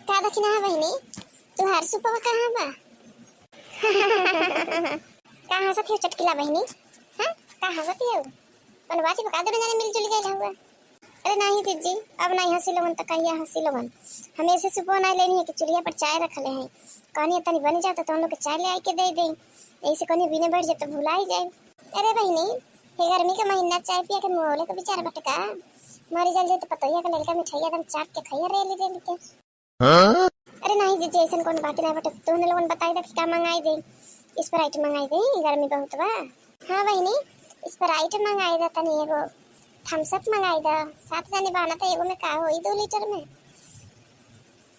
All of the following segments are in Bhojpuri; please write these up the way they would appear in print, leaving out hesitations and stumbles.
का दखिना है बहनी तुहार सुपवा कहाँ बा? कहाँ से थे चटकिला बहनी? हां कहाँ से थे? बनवासी बका दे जाने मिल जुल गए हुआ। अरे नहीं दीदी अब नहीं हंसी लोगन तक कहिया हंसी लोगन हमें ऐसे सुपवा नहीं लेनी है कि चुलिया पर चाय रखले हैं कहानी तनी बन जाता तो हम लोग के चाय ले आई के दे दे ऐसे कहानी बिना बैठ जाए तो भुला ही जाए। अरे बहनी ये गर्मी का महीना चाय पिया के मोले को बेचारा बटका मारी जल जाए तो पतोया का लड़का मिठाई एकदम चाट के खाइए रे ले के। अरे नहीं जीजी ऐसा कौन बात नहीं बट तूने लोगन बताई दे क्या मंगाई दे? स्प्राइट मंगाई दे गर्मी बहुत बा। हां बहनी स्प्राइट मंगाई दे तनी एगो थम्स अप मंगाई दे 7 जने बाना था एगो में का होई 2 लीटर में।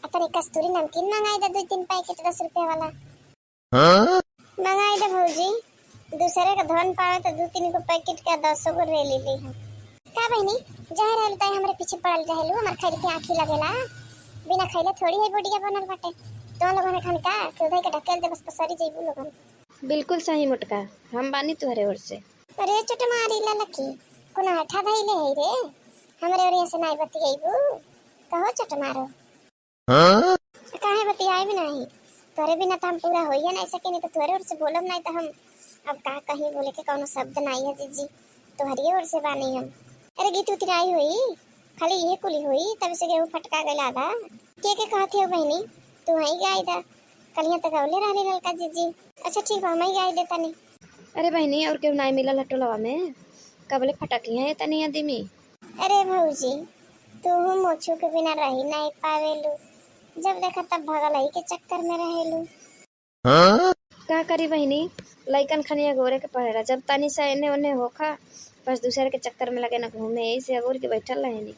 अतरी कस्तूरी नमकीन मंगाई दे 2-3 पैकेट 10 रुपए वाला मंगाई दे भौजी। दूसरे का धन पावे तो 2-3 को पैकेट का 10 गो ले ली है का बहनी जाए रहल ताई हमरे पीछे पड़ल रहलू हमर खैर के आंखी लगेला बिना खैले थोड़ी है बॉडी बनल बाटे तो लोगन ने खान का खुदाई के ढकेल दे बस पसरी जइबू लोगन। बिल्कुल सही मोटका हम बानी तुहरे ओर से। अरे छोटे मारी ला लकी कोना हठा धइले है रे हमरे ओर से नहीं बतियाइबू कहो छोटे मारो काहे बतियाई भी नहीं तोरे बिना तो हम पूरा होइए नहीं सके नहीं तो तोरे ओर से बोलब नहीं तो हम अब का कहीं बोले के कोनो शब्द नहीं है जीजी तोहरी ओर से बानी हम। अरे गीत उतराई हुई खाली ये कुली हुई तब से गेहूं फटका गला दा के कहते हो बहनी तू वही गाय दा कलिया तक औले रहले ललका जीजी। अच्छा ठीक है मैं गाय देता नहीं। अरे बहनी और क्यों नहीं मिला लटोलवा में कबले फटकी है तनी आदमी। अरे भौजी तू मोछू के बिना रही नहीं पावेलू जब देखा तब भगल ही के चक्कर में रहेलू। का करी बहनी लइकन खनिया गोरे के पड़ेला जब तनी सा एने ओने होखा बस दूसरे के चक्कर में लगे ना घूमे ऐसे अगोर के बैठल रहेनी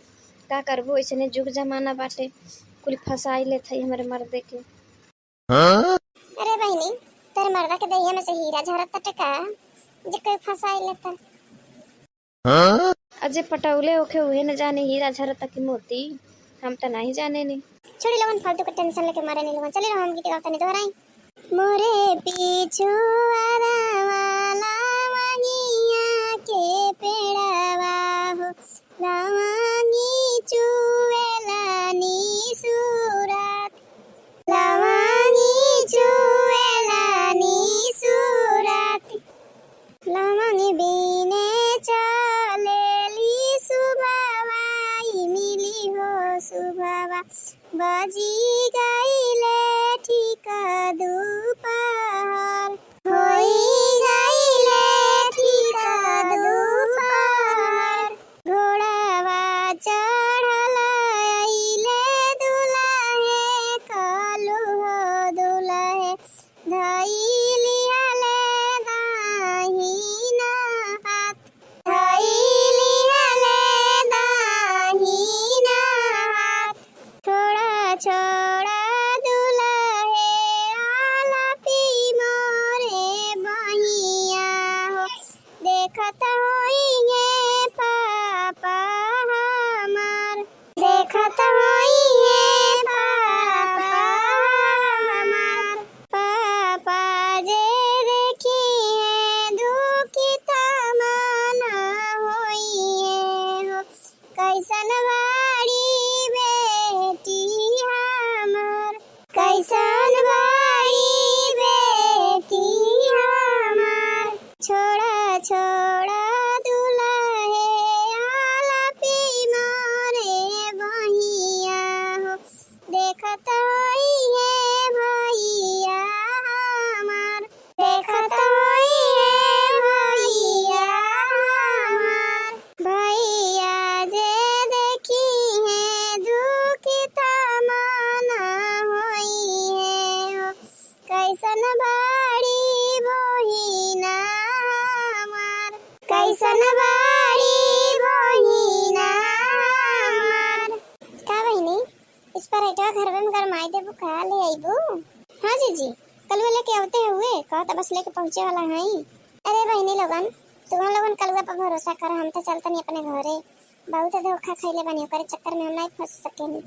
का करबो ऐसने जुग जमाना बाटे कुल फसाई ले थई हमरे मर्दे के। अरे बहनी तेरे मर्दा के दहिया में से हीरा झरत टका जे कोई फसाई लेता अजे पटौले ओखे उहे न जाने हीरा झरत की मोती हम तो नहीं जाने नी। छोड़ी लोगन फालतू का टेंशन लेके मारे नहीं लोगन चले हम गीत गाता नहीं दोहराई। मोरे पीछू वाला वागिया के पेड़वा हो लवानी चुवेला नी सूरत लवानी चुवेला नी सूरत लवानी बिने चलेली सुबहवाई मिली हो सुबहवा बजी गईले ठीक दोपहर होई गईले ठीक दोपहर घोड़ावा चढ़ल आइले दुल्हे कालू हो दुल्हे धइली हले दाहिना हाथ धइली हले दाहिना हाथ छोड़ा छोड़ा दुल्हे आलापी मोरे बहिया हो देखत होइगे पापा हमार देखत होइगे पापा हमार पापा जे देखी है दुखी तमना होइए हो कैसन बाड़ी बेटी हमार कैसन बाड़ी बेटी हमार छोड़ा छोड़ा दुल्हे आलापी मोरे बहिया हो देखत होइए भैया हमार देखत होइए भैया हमार भैया जे देखी है दुखी तमना होइए हो कैसन बाड़ी बहिना हमार कैसन बाड़ी बहिना हमार का बहिनी इस पर एटा घर में गरमाई देबू का ले आइबू? हां जीजी कल वाले के आवते हुए कहा तो बस लेके पहुंचे वाला है। अरे बहनी लोगन तुम लोगन कलुआ पर भरोसा कर हम तो चलतनी अपने घरे बहुत धोखा खैले बनी ओकरे चक्कर में हम नहीं फंस सकेनी।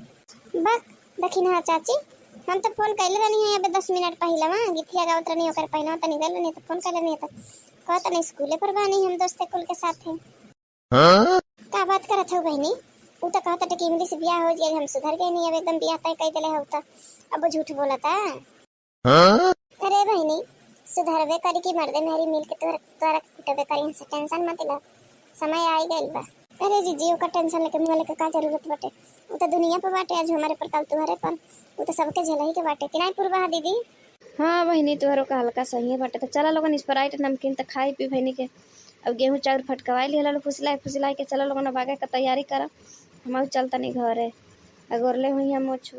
बक दखिना चाची हम तो फोन कैले रहनी है अबे 10 मिनट पहले वहां गीतिया गावत रहनी ओकर पहना तो निकल नहीं तो फोन कैले नहीं तो कहत नहीं स्कूले पर बानी हम दोस्त कुल के साथ है का बात करत हो बहनी उ तो कहता कि इंग्लिश ब्याह हो जाए हम सुधर गए नहीं अब एकदम ब्याह तय कई दिले हो अब वो झूठ बोलता। अरे बहनी सुधरबे करी की मर्दे मेरी मिल के तोरा कुटबे करी से टेंशन मत ले समय आई गइल बा। अरे जीजी ओका टेंशन लेके मुँह लेके का जरूरत बाटे उ तो दुनिया पे बाटे आज हमारे पर कल तुम्हारे पर उ तो सबके झेलही के बाटे कि नहीं पूर्वा दीदी। हाँ बहिनी तुहरो का हल्का सही है बाटे तो चला लोगन स्प्राइट नमकीन तो खाई पी बहनी के अब गेहूं चाउर फटकवाई लिहला फुसलाई के चला लोगन अब आगे का तैयारी करा हम चलता नहीं घर है अगोरले हुई हम छू